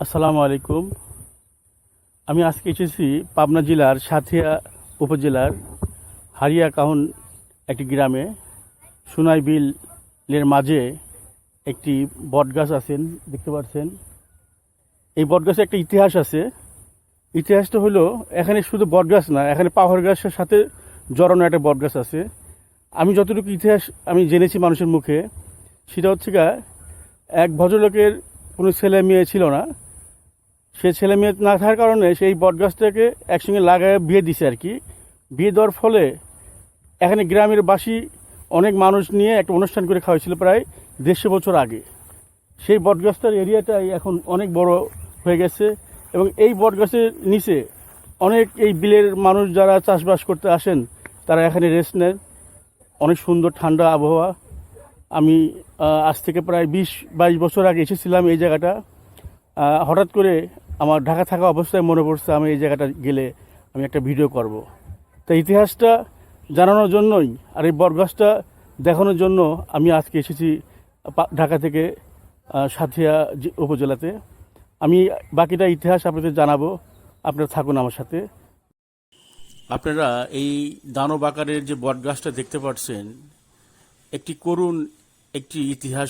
আসসালামু আলাইকুম। আমি আজকে এসেছি পাবনা জেলার সাঁথিয়া উপজেলার হারিয়াকাহন একটি গ্রামে। সোনাই বিলের মাঝে একটি বটগাছ আছেন, দেখতে পাচ্ছেন। এই বটগাছে একটা ইতিহাস আছে। ইতিহাসটা হলো, এখানে শুধু বটগাছ না, এখানে পাহাড় গাছের সাথে জড়ানো একটা বটগাছ আছে। আমি যতটুকু ইতিহাস আমি জেনেছি মানুষের মুখে, সেটা হচ্ছে এক ভদ্রলোকের কোনো ছেলে মেয়ে ছিল না। সে ছেলে মেয়ে না থাকার কারণে সেই বটগাছটাকে একসঙ্গে লাগায় বিয়ে দিছে আর কি। বিয়ে দেওয়ার ফলে এখানে গ্রামের বাসী অনেক মানুষ নিয়ে একটা অনুষ্ঠান করে খাওয়াইছিল প্রায় 150 বছর আগে। সেই বটগাছটার এরিয়াটাই এখন অনেক বড় হয়ে গেছে, এবং এই বটগাছের নিচে অনেক এই বিলের মানুষ যারা চাষবাস করতে আসেন তারা এখানে রেস্ট নেন। অনেক সুন্দর ঠান্ডা আবহাওয়া। আমি আজ থেকে প্রায় 20-22 বছর আগে এসেছিলাম এই জায়গাটা। হঠাৎ করে আমার ঢাকা থাকা অবস্থায় মনে পড়ছে আমি এই জায়গাটা গেলে আমি একটা ভিডিও করব। তাই ইতিহাসটা জানানোর জন্যই আর এই বটগাছটা দেখানোর জন্য আমি আজকে এসেছি ঢাকা থেকে সাঁথিয়া উপজেলাতে। আমি বাকিটা ইতিহাস আপনাদের জানাবো, আপনারা থাকুন আমার সাথে। আপনারা এই দানব আকারের যে বটগাছটা দেখতে পাচ্ছেন, একটি করুণ একটি ইতিহাস